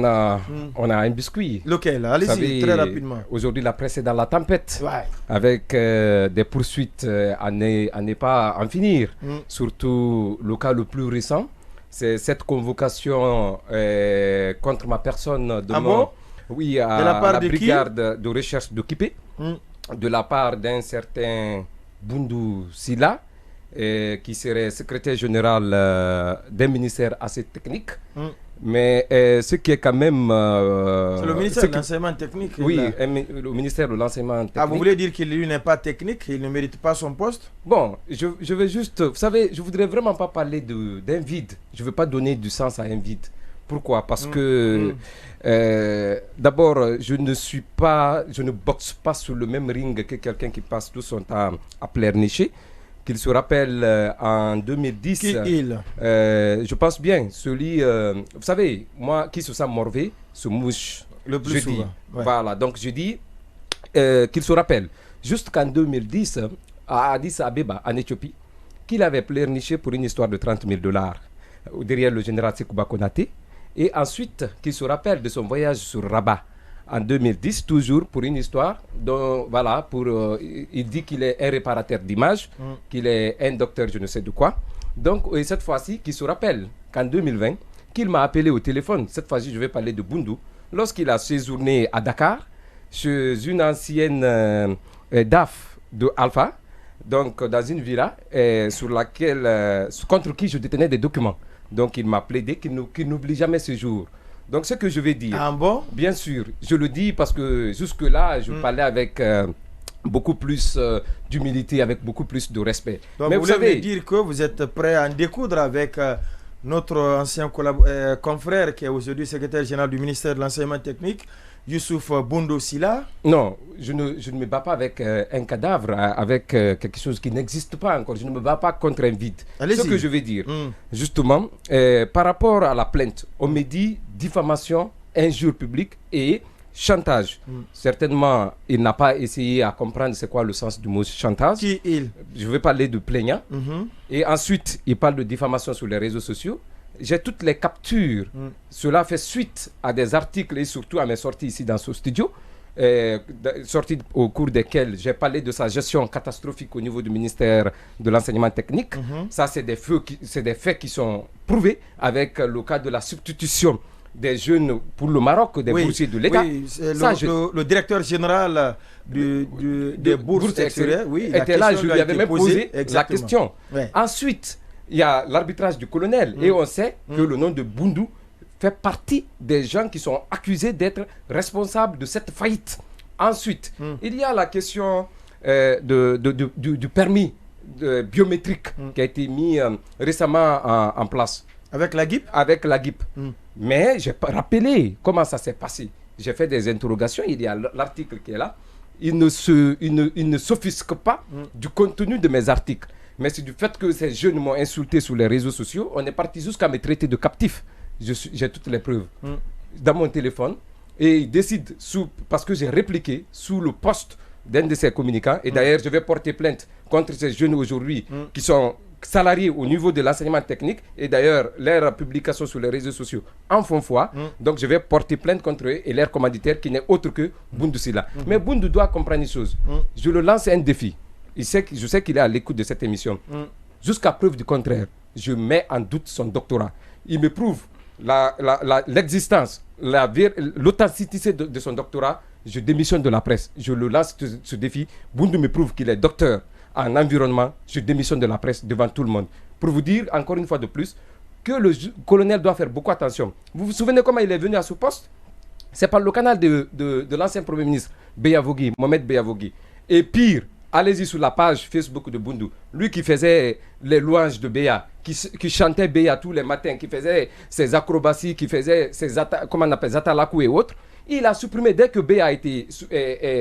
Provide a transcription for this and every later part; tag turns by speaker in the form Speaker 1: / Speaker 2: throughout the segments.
Speaker 1: On a un biscuit.
Speaker 2: Lequel? Allez-y, très rapidement.
Speaker 1: Aujourd'hui, la presse est dans la tempête,
Speaker 2: Ouais.
Speaker 1: avec des poursuites à ne pas en finir. Surtout le cas le plus récent, c'est cette convocation contre ma personne de oui, à la brigade de recherche de Kipé, de la part d'un certain Boundou Silla, qui serait secrétaire général d'un ministère assez technique. Mais ce qui est quand même...
Speaker 2: c'est le ministère de l'enseignement technique.
Speaker 1: Oui, le ministère de l'enseignement technique.
Speaker 2: Ah, vous voulez dire qu'il lui n'est pas technique, il ne mérite pas son poste?
Speaker 1: Bon, je vais juste... Vous savez, je voudrais vraiment pas parler d'un vide. Je ne veux pas donner du sens à un vide. Pourquoi? Parce que d'abord, je ne boxe pas sur le même ring que quelqu'un qui passe tout son temps à pleurnicher. Qu'il se rappelle en 2010.
Speaker 2: Qui il?
Speaker 1: Je pense bien, celui, vous savez, moi qui se sent morvé, se mouche.
Speaker 2: Le plus souvent.
Speaker 1: Ouais. Voilà, donc je dis qu'il se rappelle, juste qu'en 2010, à Addis Abeba, en Éthiopie, qu'il avait pleurniché pour une histoire de $30,000 derrière le général Sekouba Konaté. Et ensuite, qu'il se rappelle de son voyage sur Rabat en 2010, toujours pour une histoire dont, voilà, il dit qu'il est un réparateur d'images, qu'il est un docteur je ne sais de quoi. Donc, et cette fois-ci, qu'il se rappelle qu'en 2020, qu'il m'a appelé au téléphone, cette fois-ci je vais parler de Boundou, lorsqu'il a séjourné à Dakar, chez une ancienne DAF de Alpha, donc dans une villa sur laquelle, contre qui je détenais des documents. Donc il m'a plaidé qu'il n'oublie jamais ce jour. Donc ce que je vais dire, bien sûr, je le dis parce que jusque-là, je parlais avec beaucoup plus d'humilité, avec beaucoup plus de respect.
Speaker 2: Donc mais vous voulez dire que vous êtes prêt à en découdre avec notre ancien confrère qui est aujourd'hui secrétaire général du ministère de l'enseignement technique, Youssouf Boundou Silla?
Speaker 1: Non, je ne me bats pas avec un cadavre, avec quelque chose qui n'existe pas encore. Je ne me bats pas contre un vide. Ce que je vais dire, justement, par rapport à la plainte, on me dit diffamation, injure publique et chantage. Certainement, il n'a pas essayé à comprendre c'est quoi le sens du mot chantage.
Speaker 2: Qui il?
Speaker 1: Je vais parler de plaignant. Et ensuite, il parle de diffamation sur les réseaux sociaux. J'ai toutes les captures. Cela fait suite à des articles et surtout à mes sorties ici dans ce studio, sorties au cours desquelles j'ai parlé de sa gestion catastrophique au niveau du ministère de l'enseignement technique. Ça, c'est des faits qui sont prouvés avec le cas de la substitution des jeunes pour le Maroc, des boursiers de l'État.
Speaker 2: Oui, le directeur général des bourses extérieures
Speaker 1: était là, je lui avais même posé la question. Ensuite, il y a l'arbitrage du colonel et on sait que le nom de Boundou fait partie des gens qui sont accusés d'être responsables de cette faillite. Ensuite, il y a la question du permis biométrique qui a été mis récemment en place.
Speaker 2: Avec la GIP?
Speaker 1: Avec la GIP. Mais j'ai rappelé comment ça s'est passé. J'ai fait des interrogations, il y a l'article qui est là. Il ne s'offusque pas du contenu de mes articles. Mais c'est du fait que ces jeunes m'ont insulté sur les réseaux sociaux, on est parti jusqu'à me traiter de captif. J'ai toutes les preuves dans mon téléphone. Et ils décident, parce que j'ai répliqué sous le poste d'un de ces communicants. Et d'ailleurs, je vais porter plainte contre ces jeunes aujourd'hui qui sont salariés au niveau de l'enseignement technique. Et d'ailleurs, leurs publications sur les réseaux sociaux en font foi. Donc, je vais porter plainte contre eux et leur commanditaire qui n'est autre que Boundou Silla. Mais Boundou doit comprendre une chose. Je le lance un défi. Je sais qu'il est à l'écoute de cette émission. Jusqu'à preuve du contraire, je mets en doute son doctorat. Il me prouve l'existence, l'authenticité de son doctorat. Je démissionne de la presse. Je le lance ce défi. Boundou me prouve qu'il est docteur en environnement. Je démissionne de la presse devant tout le monde. Pour vous dire encore une fois de plus que le colonel doit faire beaucoup attention. Vous vous souvenez comment il est venu à ce poste? C'est par le canal de l'ancien Premier ministre Beyavogui, Mohamed Beyavogui. Et pire, allez-y sur la page Facebook de Boundou. Lui qui faisait les louanges de Beya, qui chantait Beya tous les matins, qui faisait ses acrobaties, qui faisait ses atalakou et autres. Il a supprimé, dès que Beya a été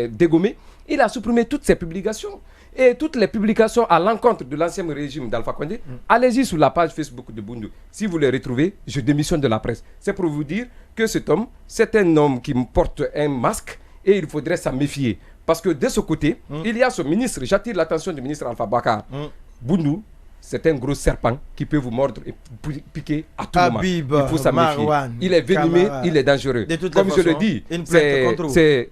Speaker 1: dégommé, il a supprimé toutes ses publications. Et toutes les publications à l'encontre de l'ancien régime d'Alpha Condé, allez-y sur la page Facebook de Boundou. Si vous les retrouvez, je démissionne de la presse. C'est pour vous dire que cet homme, c'est un homme qui porte un masque et il faudrait s'en méfier. Parce que de ce côté, il y a ce ministre, j'attire l'attention du ministre Alpha Bakar. Boundou c'est un gros serpent qui peut vous mordre et piquer à tout moment. Il faut s'en méfier. Il est venimeux, il est dangereux. Comme je le dis,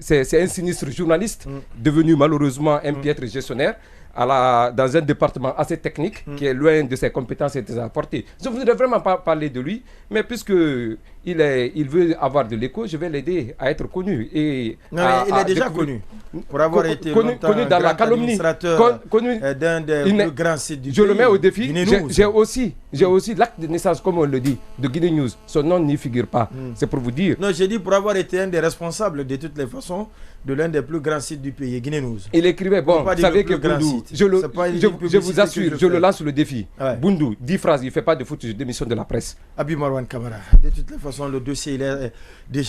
Speaker 1: c'est un sinistre journaliste devenu malheureusement un piètre gestionnaire dans un département assez technique qui est loin de ses compétences et de ses portées. Je ne voudrais vraiment pas parler de lui, mais puisque il veut avoir de l'écho, je vais l'aider à être connu.
Speaker 2: Il est déjà connu. Pour avoir été connu
Speaker 1: dans la calomnie,
Speaker 2: d'un des plus grands sites du pays.
Speaker 1: Je le mets au défi. J'ai aussi l'acte de naissance, comme on le dit, de Guinée News. Son nom n'y figure pas. C'est pour vous dire.
Speaker 2: Non, j'ai dit pour avoir été un des responsables de toutes les façons de l'un des plus grands sites du pays, Guinée News.
Speaker 1: Il écrivait, bon, vous savez que Boundou, je vous assure, je le lance le défi. Ouais. Boundou, 10 phrases, il ne fait pas de faute, je démissionne de la presse.
Speaker 2: Abi Marwan Kamara, de toutes les façons, le dossier, il est déjà...